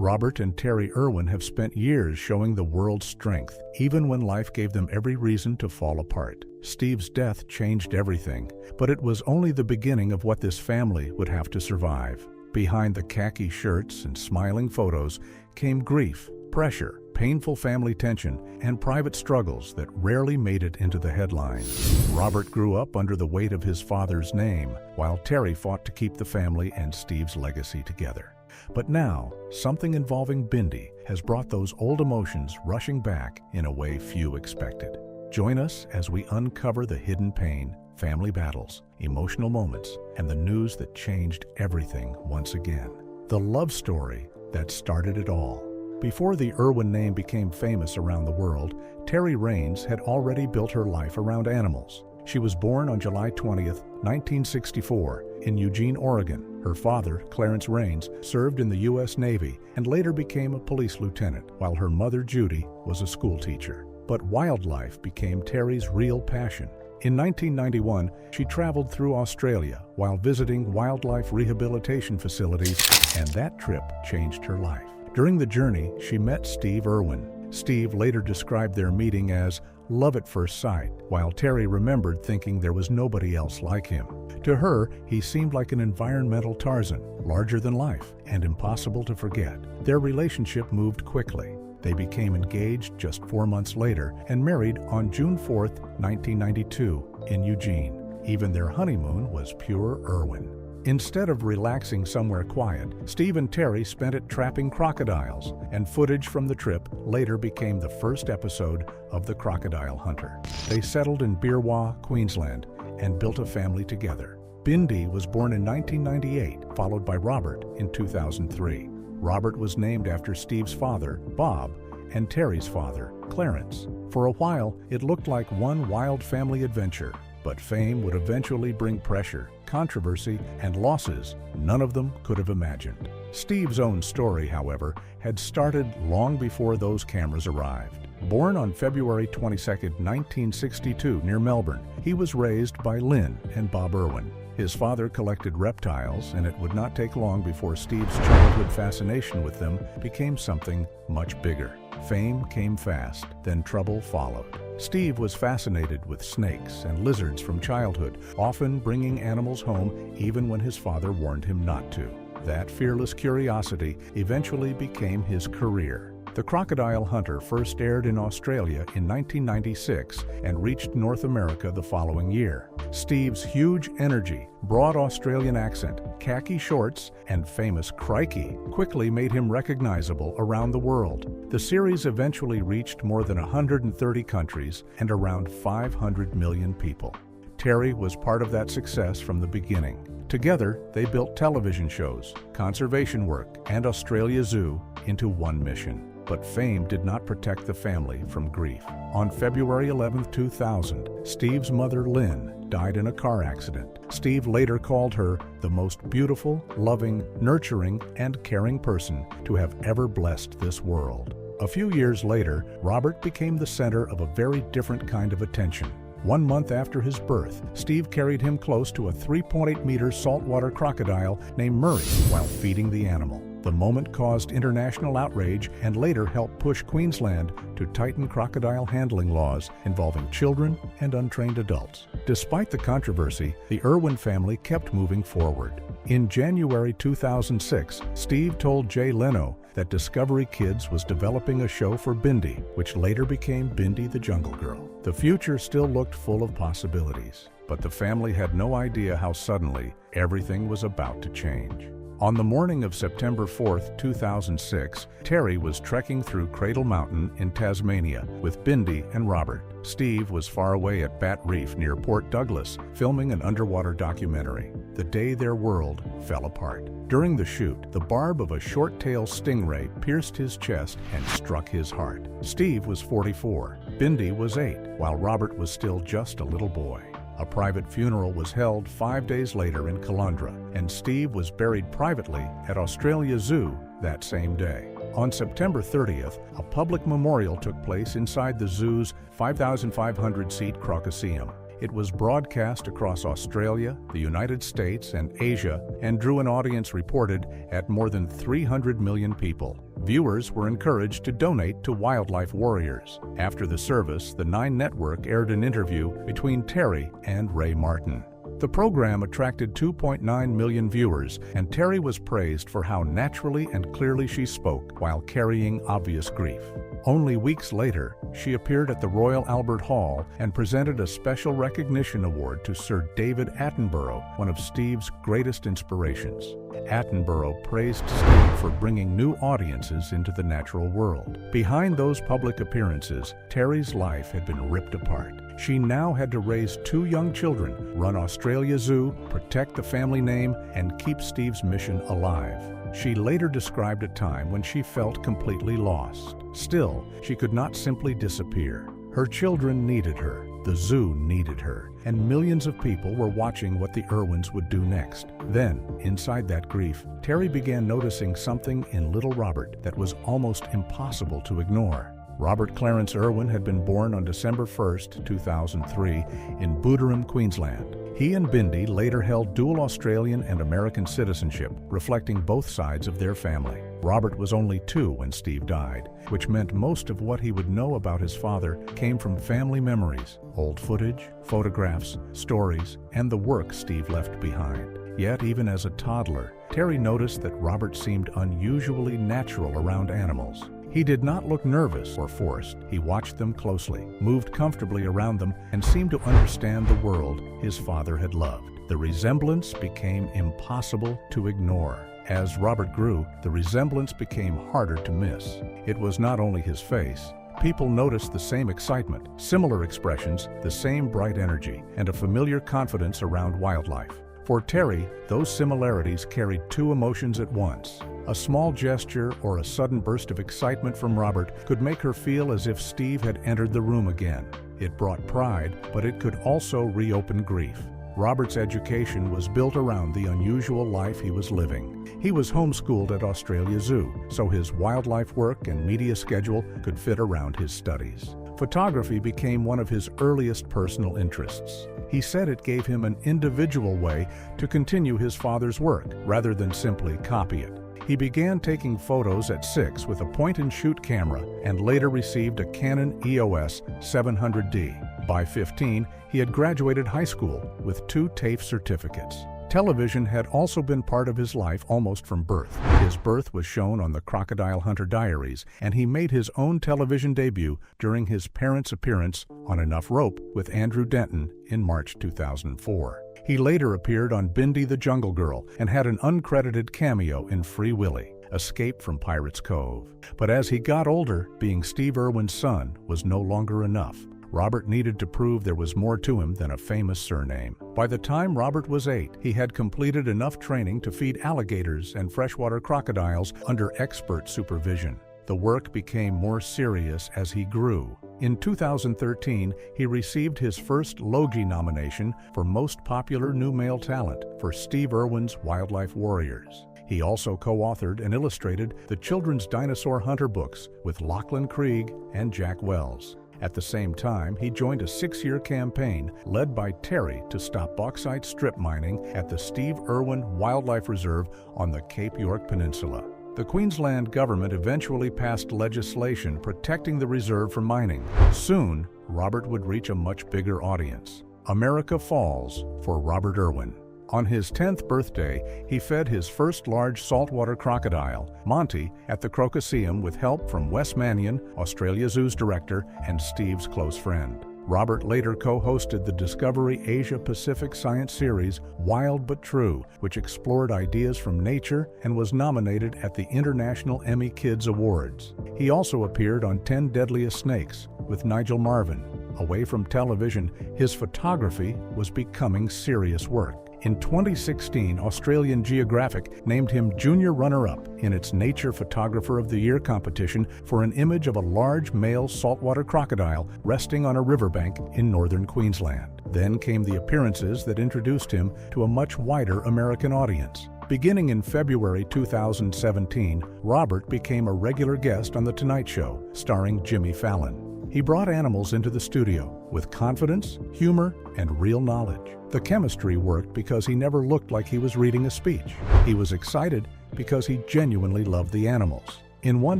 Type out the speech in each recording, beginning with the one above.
Robert and Terri Irwin have spent years showing the world's strength, even when life gave them every reason to fall apart. Steve's death changed everything, but it was only the beginning of what this family would have to survive. Behind the khaki shirts and smiling photos came grief, pressure, painful family tension, and private struggles that rarely made it into the headlines. Robert grew up under the weight of his father's name, while Terri fought to keep the family and Steve's legacy together. But now, something involving Bindi has brought those old emotions rushing back in a way few expected. Join us as we uncover the hidden pain, family battles, emotional moments, and the news that changed everything once again. The love story that started it all. Before the Irwin name became famous around the world, Terri Raines had already built her life around animals. She was born on July 20th, 1964, in Eugene, Oregon. Her father, Clarence Raines, served in the U.S. Navy and later became a police lieutenant, while her mother, Judy, was a school teacher. But wildlife became Terri's real passion. In 1991, she traveled through Australia while visiting wildlife rehabilitation facilities, and that trip changed her life. During the journey, she met Steve Irwin. Steve later described their meeting as love at first sight, while Terri remembered thinking there was nobody else like him. To her, he seemed like an environmental Tarzan, larger than life, and impossible to forget. Their relationship moved quickly. They became engaged just 4 months later and married on June 4, 1992, in Eugene. Even their honeymoon was pure Irwin. Instead of relaxing somewhere quiet, Steve and Terri spent it trapping crocodiles, and footage from the trip later became the first episode of The Crocodile Hunter. They settled in Beerwah, Queensland, and built a family together. Bindi was born in 1998, followed by Robert in 2003. Robert was named after Steve's father, Bob, and Terri's father, Clarence. For a while, it looked like one wild family adventure, but fame would eventually bring pressure, controversy, and losses none of them could have imagined. Steve's own story, however, had started long before those cameras arrived. Born on February 22, 1962, near Melbourne, he was raised by Lynn and Bob Irwin. His father collected reptiles, and it would not take long before Steve's childhood fascination with them became something much bigger. Fame came fast, then trouble followed. Steve was fascinated with snakes and lizards from childhood, often bringing animals home even when his father warned him not to. That fearless curiosity eventually became his career. The Crocodile Hunter first aired in Australia in 1996 and reached North America the following year. Steve's huge energy, broad Australian accent, khaki shorts, and famous crikey quickly made him recognizable around the world. The series eventually reached more than 130 countries and around 500 million people. Terri was part of that success from the beginning. Together, they built television shows, conservation work, and Australia Zoo into one mission. But fame did not protect the family from grief. On February 11, 2000, Steve's mother, Lynn, died in a car accident. Steve later called her the most beautiful, loving, nurturing, and caring person to have ever blessed this world. A few years later, Robert became the center of a very different kind of attention. 1 month after his birth, Steve carried him close to a 3.8-meter saltwater crocodile named Murray while feeding the animal. The moment caused international outrage and later helped push Queensland to tighten crocodile handling laws involving children and untrained adults. Despite the controversy, the Irwin family kept moving forward. In January 2006, Steve told Jay Leno that Discovery Kids was developing a show for Bindi, which later became Bindi the Jungle Girl. The future still looked full of possibilities, but the family had no idea how suddenly everything was about to change. On the morning of September 4, 2006, Terri was trekking through Cradle Mountain in Tasmania with Bindi and Robert. Steve was far away at Bat Reef near Port Douglas, filming an underwater documentary. The day their world fell apart. During the shoot, the barb of a short-tailed stingray pierced his chest and struck his heart. Steve was 44, Bindi was 8, while Robert was still just a little boy. A private funeral was held 5 days later in Caloundra, and Steve was buried privately at Australia Zoo that same day. On September 30th, a public memorial took place inside the zoo's 5,500-seat Crocoseum. It was broadcast across Australia, the United States, and Asia, and drew an audience reported at more than 300 million people. Viewers were encouraged to donate to wildlife warriors. After the service, the 9 Network aired an interview between Terri and Ray Martin. The program attracted 2.9 million viewers, and Terri was praised for how naturally and clearly she spoke while carrying obvious grief. Only weeks later, she appeared at the Royal Albert Hall and presented a special recognition award to Sir David Attenborough, one of Steve's greatest inspirations. Attenborough praised Steve for bringing new audiences into the natural world. Behind those public appearances, Terri's life had been ripped apart. She now had to raise 2 young children, run Australia Zoo, protect the family name, and keep Steve's mission alive. She later described a time when she felt completely lost. Still, she could not simply disappear. Her children needed her, the zoo needed her, and millions of people were watching what the Irwins would do next. Then, inside that grief, Terri began noticing something in little Robert that was almost impossible to ignore. Robert Clarence Irwin had been born on December 1, 2003, in Booderham, Queensland. He and Bindi later held dual Australian and American citizenship, reflecting both sides of their family. Robert was only 2 when Steve died, which meant most of what he would know about his father came from family memories, old footage, photographs, stories, and the work Steve left behind. Yet, even as a toddler, Terri noticed that Robert seemed unusually natural around animals. He did not look nervous or forced. He watched them closely, moved comfortably around them, and seemed to understand the world his father had loved. The resemblance became impossible to ignore. As Robert grew, the resemblance became harder to miss. It was not only his face. People noticed the same excitement, similar expressions, the same bright energy, and a familiar confidence around wildlife. For Terri, those similarities carried 2 emotions at once. A small gesture or a sudden burst of excitement from Robert could make her feel as if Steve had entered the room again. It brought pride, but it could also reopen grief. Robert's education was built around the unusual life he was living. He was homeschooled at Australia Zoo, so his wildlife work and media schedule could fit around his studies. Photography became one of his earliest personal interests. He said it gave him an individual way to continue his father's work, rather than simply copy it. He began taking photos at 6 with a point-and-shoot camera and later received a Canon EOS 700D. By 15, he had graduated high school with 2 TAFE certificates. Television had also been part of his life almost from birth. His birth was shown on the Crocodile Hunter Diaries, and he made his own television debut during his parents' appearance on Enough Rope with Andrew Denton in March 2004. He later appeared on Bindi the Jungle Girl and had an uncredited cameo in Free Willy, Escape from Pirates Cove. But as he got older, being Steve Irwin's son was no longer enough. Robert needed to prove there was more to him than a famous surname. By the time Robert was 8, he had completed enough training to feed alligators and freshwater crocodiles under expert supervision. The work became more serious as he grew. In 2013, he received his first Logie nomination for Most Popular New Male Talent for Steve Irwin's Wildlife Warriors. He also co-authored and illustrated the children's dinosaur hunter books with Lachlan Krieg and Jack Wells. At the same time, he joined a 6-year campaign led by Terri to stop bauxite strip mining at the Steve Irwin Wildlife Reserve on the Cape York Peninsula. The Queensland government eventually passed legislation protecting the reserve from mining. Soon, Robert would reach a much bigger audience. America Falls for Robert Irwin. On his 10th birthday, he fed his first large saltwater crocodile, Monty, at the Crocoseum with help from Wes Mannion, Australia Zoo's director, and Steve's close friend. Robert later co-hosted the Discovery Asia-Pacific science series Wild But True, which explored ideas from nature and was nominated at the International Emmy Kids Awards. He also appeared on 10 Deadliest Snakes with Nigel Marven. Away from television, his photography was becoming serious work. In 2016, Australian Geographic named him junior runner-up in its Nature Photographer of the Year competition for an image of a large male saltwater crocodile resting on a riverbank in northern Queensland. Then came the appearances that introduced him to a much wider American audience. Beginning in February 2017, Robert became a regular guest on The Tonight Show, starring Jimmy Fallon. He brought animals into the studio with confidence, humor, and real knowledge. The chemistry worked because he never looked like he was reading a speech. He was excited because he genuinely loved the animals. In one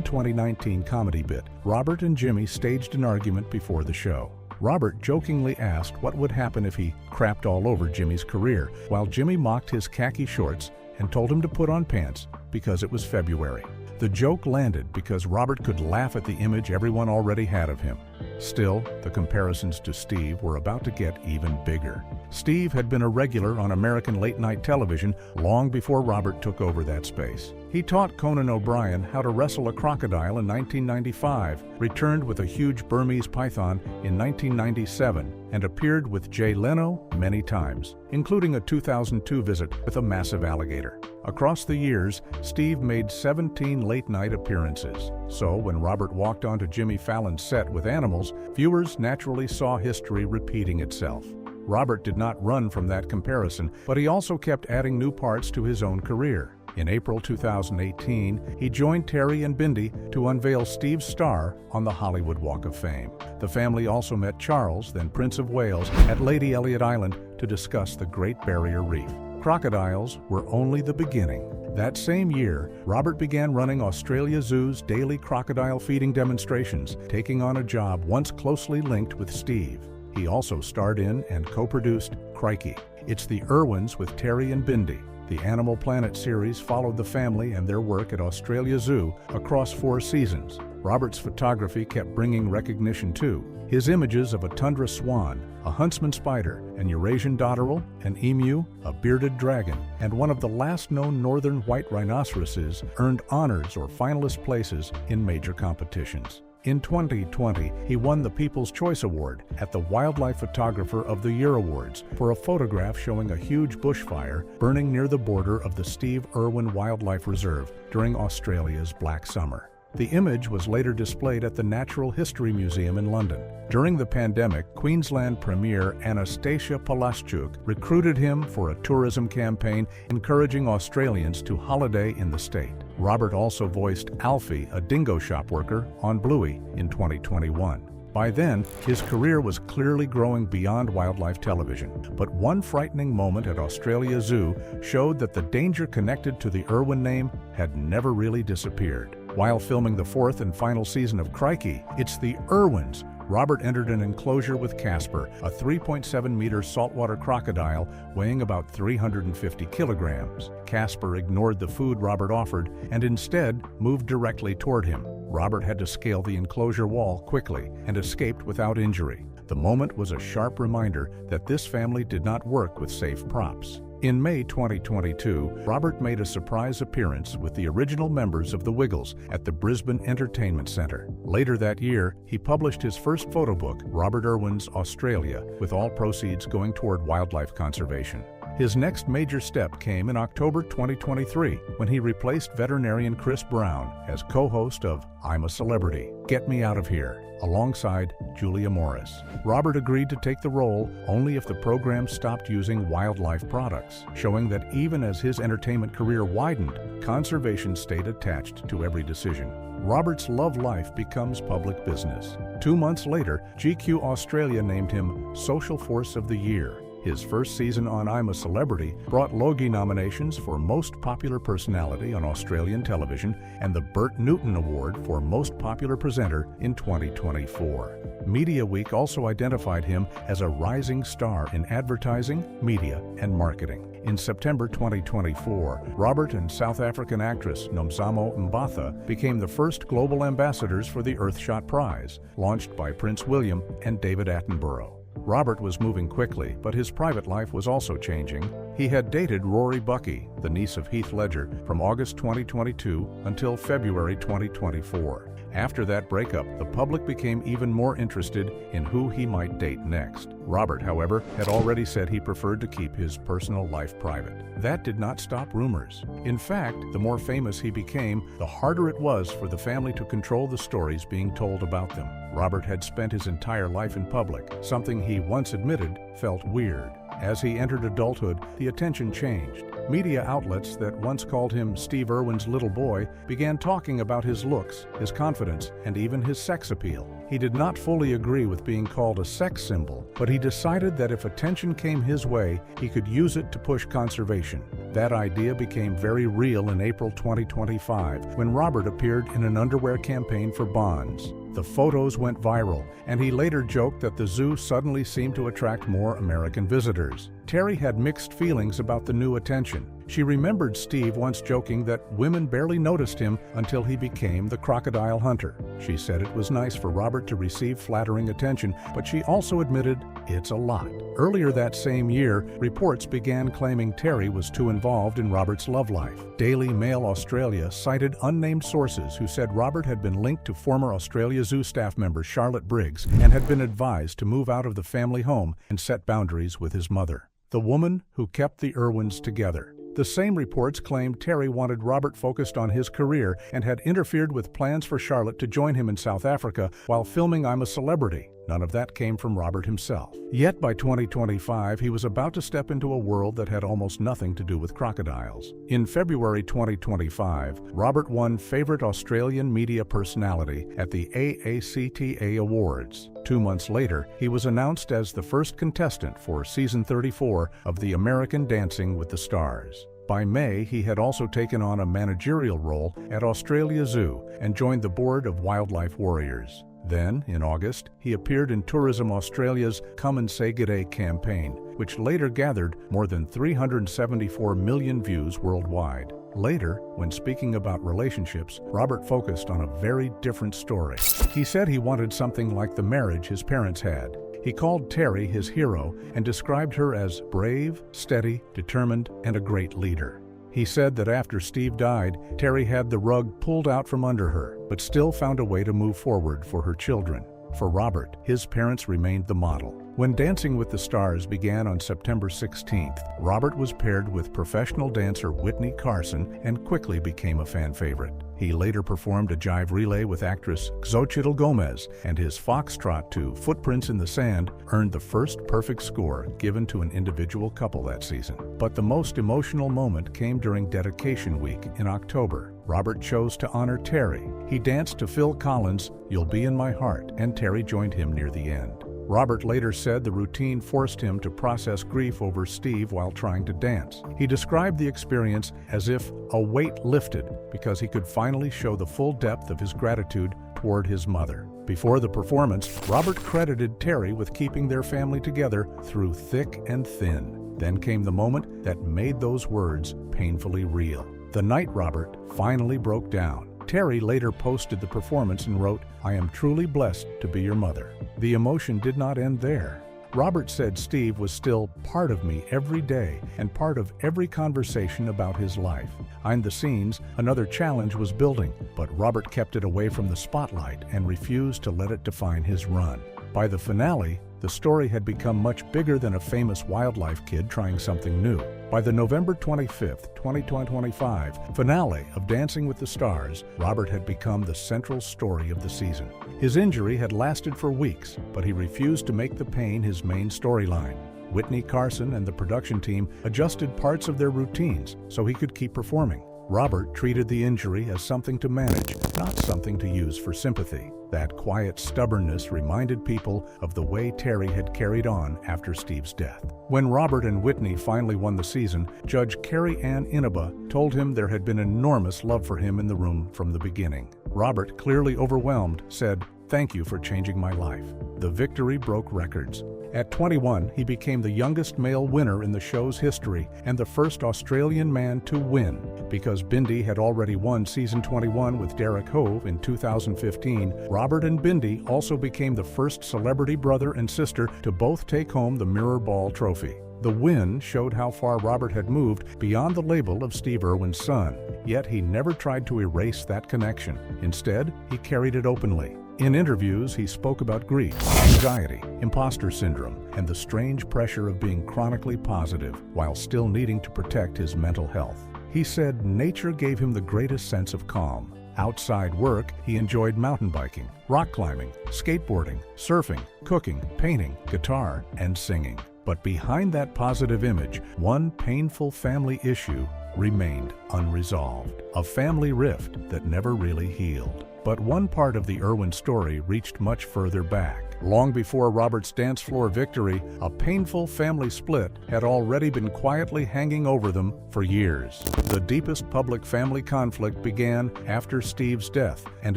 2019 comedy bit, Robert and Jimmy staged an argument before the show. Robert jokingly asked what would happen if he crapped all over Jimmy's career, while Jimmy mocked his khaki shorts and told him to put on pants because it was February. The joke landed because Robert could laugh at the image everyone already had of him. Still, the comparisons to Steve were about to get even bigger. Steve had been a regular on American late-night television long before Robert took over that space. He taught Conan O'Brien how to wrestle a crocodile in 1995, returned with a huge Burmese python in 1997, and appeared with Jay Leno many times, including a 2002 visit with a massive alligator. Across the years, Steve made 17 late-night appearances. So when Robert walked onto Jimmy Fallon's set with animals, viewers naturally saw history repeating itself. Robert did not run from that comparison, but he also kept adding new parts to his own career. In April 2018, he joined Terri and Bindi to unveil Steve's star on the Hollywood Walk of Fame. The family also met Charles, then Prince of Wales, at Lady Elliot Island to discuss the Great Barrier Reef. Crocodiles were only the beginning. That same year, Robert began running Australia Zoo's daily crocodile feeding demonstrations, taking on a job once closely linked with Steve. He also starred in and co-produced Crikey. It's the Irwins with Terri and Bindi. The Animal Planet series followed the family and their work at Australia Zoo across 4 seasons. Robert's photography kept bringing recognition too. His images of a tundra swan, a huntsman spider, an Eurasian dotterel, an emu, a bearded dragon, and one of the last known northern white rhinoceroses earned honors or finalist places in major competitions. In 2020, he won the People's Choice Award at the Wildlife Photographer of the Year Awards for a photograph showing a huge bushfire burning near the border of the Steve Irwin Wildlife Reserve during Australia's Black Summer. The image was later displayed at the Natural History Museum in London. During the pandemic, Queensland Premier Anastasia Palaszczuk recruited him for a tourism campaign encouraging Australians to holiday in the state. Robert also voiced Alfie, a dingo shop worker, on Bluey in 2021. By then, his career was clearly growing beyond wildlife television, but one frightening moment at Australia Zoo showed that the danger connected to the Irwin name had never really disappeared. While filming the 4th and final season of Crikey, It's the Irwins, Robert entered an enclosure with Casper, a 3.7-meter saltwater crocodile weighing about 350 kilograms. Casper ignored the food Robert offered and instead moved directly toward him. Robert had to scale the enclosure wall quickly and escaped without injury. The moment was a sharp reminder that this family did not work with safe props. In May 2022, Robert made a surprise appearance with the original members of the Wiggles at the Brisbane Entertainment Centre. Later that year, he published his first photo book, Robert Irwin's Australia, with all proceeds going toward wildlife conservation. His next major step came in October 2023 when he replaced veterinarian Chris Brown as co-host of I'm a Celebrity, Get Me Out of Here, alongside Julia Morris. Robert agreed to take the role only if the program stopped using wildlife products, showing that even as his entertainment career widened, conservation stayed attached to every decision. Robert's love life becomes public business. 2 months later, GQ Australia named him Social Force of the Year. His first season on I'm a Celebrity brought Logie nominations for Most Popular Personality on Australian television and the Bert Newton Award for Most Popular Presenter in 2024. Media Week also identified him as a rising star in advertising, media, and marketing. In September 2024, Robert and South African actress Nomzamo Mbatha became the first global ambassadors for the Earthshot Prize, launched by Prince William and David Attenborough. Robert was moving quickly, but his private life was also changing. He had dated Rory Bucky, the niece of Heath Ledger, from August 2022 until February 2024. After that breakup, the public became even more interested in who he might date next. Robert, however, had already said he preferred to keep his personal life private. That did not stop rumors. In fact, the more famous he became, the harder it was for the family to control the stories being told about them. Robert had spent his entire life in public, something he once admitted felt weird. As he entered adulthood, the attention changed. Media outlets that once called him Steve Irwin's little boy began talking about his looks, his confidence, and even his sex appeal. He did not fully agree with being called a sex symbol, but he decided that if attention came his way, he could use it to push conservation. That idea became very real in April 2025 when Robert appeared in an underwear campaign for Bonds. The photos went viral, and he later joked that the zoo suddenly seemed to attract more American visitors. Terri had mixed feelings about the new attention. She remembered Steve once joking that women barely noticed him until he became the crocodile hunter. She said it was nice for Robert to receive flattering attention, but she also admitted it's a lot. Earlier that same year, reports began claiming Terri was too involved in Robert's love life. Daily Mail Australia cited unnamed sources who said Robert had been linked to former Australia Zoo staff member Charlotte Briggs and had been advised to move out of the family home and set boundaries with his mother, the woman who kept the Irwins together. The same reports claimed Terri wanted Robert focused on his career and had interfered with plans for Charlotte to join him in South Africa while filming I'm a Celebrity. None of that came from Robert himself. Yet by 2025, he was about to step into a world that had almost nothing to do with crocodiles. In February 2025, Robert won Favorite Australian Media Personality at the AACTA Awards. 2 months later, he was announced as the first contestant for season 34 of the American Dancing with the Stars. By May, he had also taken on a managerial role at Australia Zoo and joined the board of Wildlife Warriors. Then, in August, he appeared in Tourism Australia's Come and Say G'day campaign, which later gathered more than 374 million views worldwide. Later, when speaking about relationships, Robert focused on a very different story. He said he wanted something like the marriage his parents had. He called Terri his hero and described her as brave, steady, determined, and a great leader. He said that after Steve died, Terri had the rug pulled out from under her, but still found a way to move forward for her children. For Robert, his parents remained the model. When Dancing with the Stars began on September 16th, Robert was paired with professional dancer Whitney Carson and quickly became a fan favorite. He later performed a jive relay with actress Xochitl Gomez, and his foxtrot to Footprints in the Sand earned the first perfect score given to an individual couple that season. But the most emotional moment came during Dedication Week in October. Robert chose to honor Terri. He danced to Phil Collins' You'll Be in My Heart, and Terri joined him near the end. Robert later said the routine forced him to process grief over Steve while trying to dance. He described the experience as if a weight lifted because he could finally show the full depth of his gratitude toward his mother. Before the performance, Robert credited Terri with keeping their family together through thick and thin. Then came the moment that made those words painfully real. The night Robert finally broke down. Terri later posted the performance and wrote, "I am truly blessed to be your mother." The emotion did not end there. Robert said Steve was still part of me every day and part of every conversation about his life. Behind the scenes, another challenge was building, but Robert kept it away from the spotlight and refused to let it define his run. By the finale, the story had become much bigger than a famous wildlife kid trying something new. By the November 25th, 2025 finale of Dancing with the Stars, Robert had become the central story of the season. His injury had lasted for weeks, but he refused to make the pain his main storyline. Whitney Carson and the production team adjusted parts of their routines so he could keep performing. Robert treated the injury as something to manage, not something to use for sympathy. That quiet stubbornness reminded people of the way Terri had carried on after Steve's death. When Robert and Whitney finally won the season, Judge Carrie Ann Inaba told him there had been enormous love for him in the room from the beginning. Robert, clearly overwhelmed, said, "Thank you for changing my life." The victory broke records. At 21, he became the youngest male winner in the show's history and the first Australian man to win. Because Bindi had already won season 21 with Derek Hove in 2015, Robert and Bindi also became the first celebrity brother and sister to both take home the Mirror Ball trophy. The win showed how far Robert had moved beyond the label of Steve Irwin's son. Yet he never tried to erase that connection. Instead, he carried it openly. In interviews, he spoke about grief, anxiety, imposter syndrome, and the strange pressure of being chronically positive while still needing to protect his mental health. He said nature gave him the greatest sense of calm. Outside work, he enjoyed mountain biking, rock climbing, skateboarding, surfing, cooking, painting, guitar, and singing. But behind that positive image, one painful family issue remained unresolved, a family rift that never really healed. But one part of the Irwin story reached much further back. Long before Robert's dance floor victory, a painful family split had already been quietly hanging over them for years. The deepest public family conflict began after Steve's death and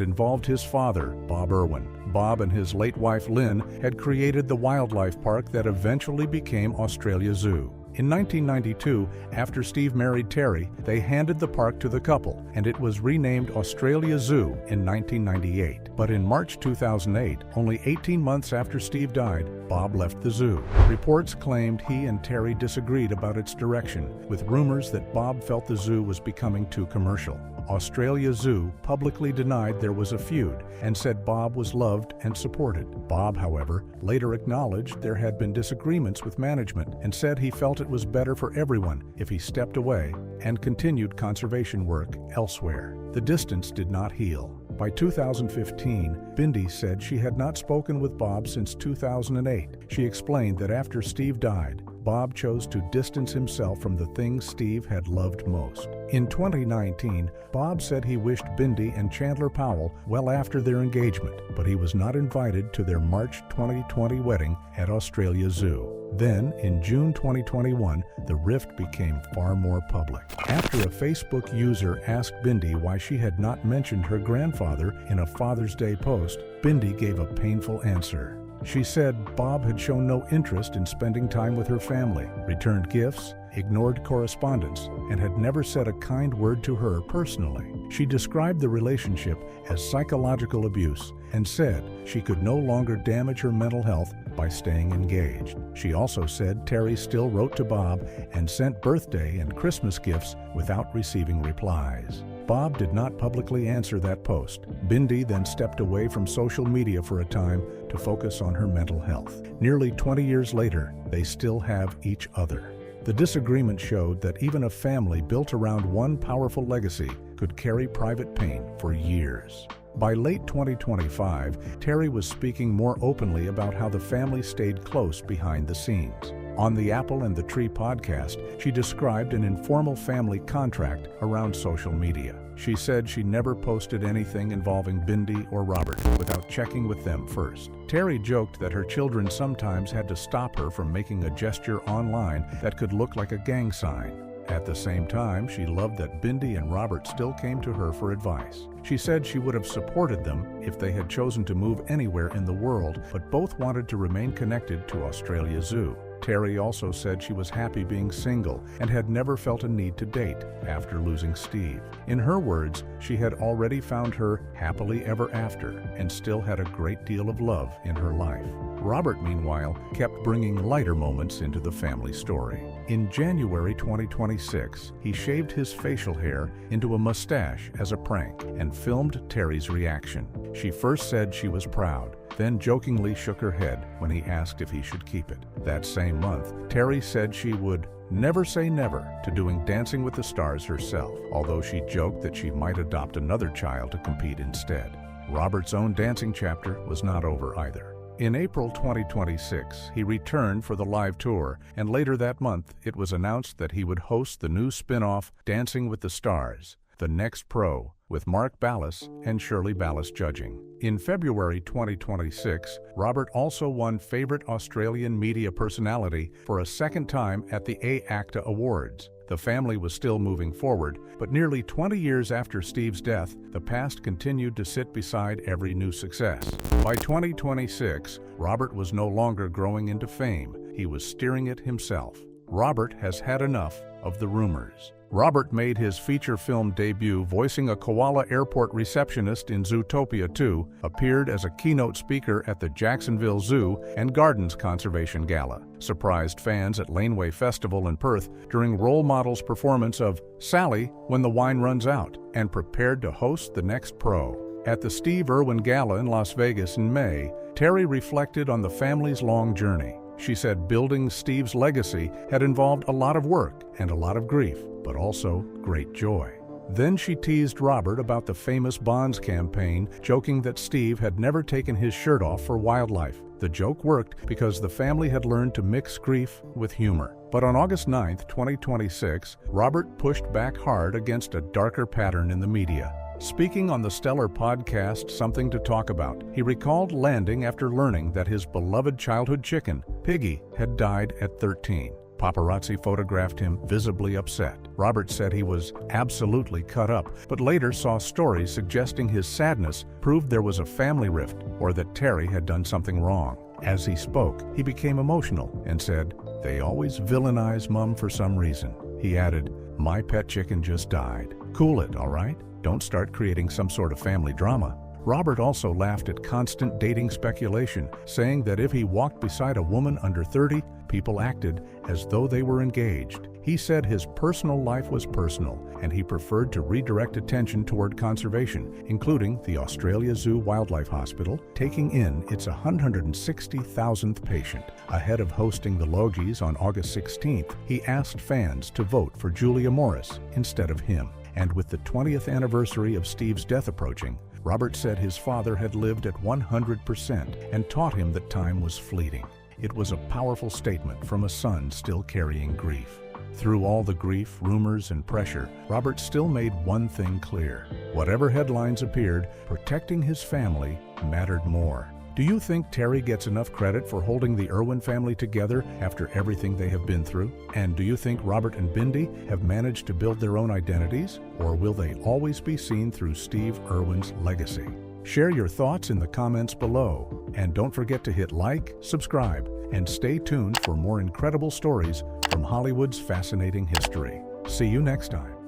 involved his father, Bob Irwin. Bob and his late wife Lynn had created the wildlife park that eventually became Australia Zoo. In 1992, after Steve married Terri, they handed the park to the couple, and it was renamed Australia Zoo in 1998. But in March 2008, only 18 months after Steve died, Bob left the zoo. Reports claimed he and Terri disagreed about its direction, with rumors that Bob felt the zoo was becoming too commercial. Australia Zoo publicly denied there was a feud and said Bob was loved and supported. Bob, however, later acknowledged there had been disagreements with management and said he felt it was better for everyone if he stepped away and continued conservation work elsewhere. The distance did not heal. By 2015, Bindi said she had not spoken with Bob since 2008. She explained that after Steve died, Bob chose to distance himself from the things Steve had loved most. In 2019, Bob said he wished Bindi and Chandler Powell well after their engagement, but he was not invited to their March 2020 wedding at Australia Zoo. Then, in June 2021, the rift became far more public. After a Facebook user asked Bindi why she had not mentioned her grandfather in a Father's Day post, Bindi gave a painful answer. She said Bob had shown no interest in spending time with her family, returned gifts, ignored correspondence, and had never said a kind word to her personally. She described the relationship as psychological abuse and said she could no longer damage her mental health by staying engaged. She also said Terri still wrote to Bob and sent birthday and Christmas gifts without receiving replies. Bob did not publicly answer that post. Bindi then stepped away from social media for a time to focus on her mental health. Nearly 20 years later, they still have each other. The disagreement showed that even a family built around one powerful legacy could carry private pain for years. By late 2025, Terri was speaking more openly about how the family stayed close behind the scenes. On the Apple and the Tree podcast, she described an informal family contract around social media. She said she never posted anything involving Bindi or Robert without checking with them first. Terri joked that her children sometimes had to stop her from making a gesture online that could look like a gang sign. At the same time, she loved that Bindi and Robert still came to her for advice. She said she would have supported them if they had chosen to move anywhere in the world, but both wanted to remain connected to Australia Zoo. Terri also said she was happy being single and had never felt a need to date after losing Steve. In her words, she had already found her happily ever after and still had a great deal of love in her life. Robert, meanwhile, kept bringing lighter moments into the family story. In January 2026, he shaved his facial hair into a mustache as a prank and filmed Terri's reaction. She first said she was proud, then jokingly shook her head when he asked if he should keep it. That same month, Terri said she would never say never to doing Dancing with the Stars herself, although she joked that she might adopt another child to compete instead. Robert's own dancing chapter was not over either. In April 2026, he returned for the live tour, and later that month, it was announced that he would host the new spin-off Dancing with the Stars, The Next Pro, with Mark Ballas and Shirley Ballas judging. In February 2026, Robert also won Favorite Australian Media Personality for a second time at the AACTA Awards. The family was still moving forward, but nearly 20 years after Steve's death, the past continued to sit beside every new success. By 2026, Robert was no longer growing into fame. He was steering it himself. Robert has had enough of the rumors. Robert made his feature film debut voicing a koala airport receptionist in Zootopia 2, appeared as a keynote speaker at the Jacksonville Zoo and Gardens Conservation Gala, surprised fans at Laneway Festival in Perth during Role Model's performance of Sally When the Wine Runs Out, and prepared to host The Next Pro. At the Steve Irwin Gala in Las Vegas in May, Terri reflected on the family's long journey. She said building Steve's legacy had involved a lot of work and a lot of grief, but also great joy. Then she teased Robert about the famous Bonds campaign, joking that Steve had never taken his shirt off for wildlife. The joke worked because the family had learned to mix grief with humor. But on August 9, 2026, Robert pushed back hard against a darker pattern in the media. Speaking on the stellar podcast Something to Talk About, he recalled landing after learning that his beloved childhood chicken, Piggy, had died at 13. Paparazzi photographed him visibly upset. Robert said he was absolutely cut up, but later saw stories suggesting his sadness proved there was a family rift or that Terri had done something wrong. As he spoke, he became emotional and said, "They always villainize Mom for some reason." He added, "My pet chicken just died. Cool it, all right? Don't start creating some sort of family drama." Robert also laughed at constant dating speculation, saying that if he walked beside a woman under 30, people acted as though they were engaged. He said his personal life was personal, and he preferred to redirect attention toward conservation, including the Australia Zoo Wildlife Hospital, taking in its 160,000th patient. Ahead of hosting the Logies on August 16th, he asked fans to vote for Julia Morris instead of him. And with the 20th anniversary of Steve's death approaching, Robert said his father had lived at 100% and taught him that time was fleeting. It was a powerful statement from a son still carrying grief. Through all the grief, rumors, and pressure, Robert still made one thing clear. Whatever headlines appeared, protecting his family mattered more. Do you think Terri gets enough credit for holding the Irwin family together after everything they have been through? And do you think Robert and Bindi have managed to build their own identities? Or will they always be seen through Steve Irwin's legacy? Share your thoughts in the comments below. And don't forget to hit like, subscribe, and stay tuned for more incredible stories from Hollywood's fascinating history. See you next time.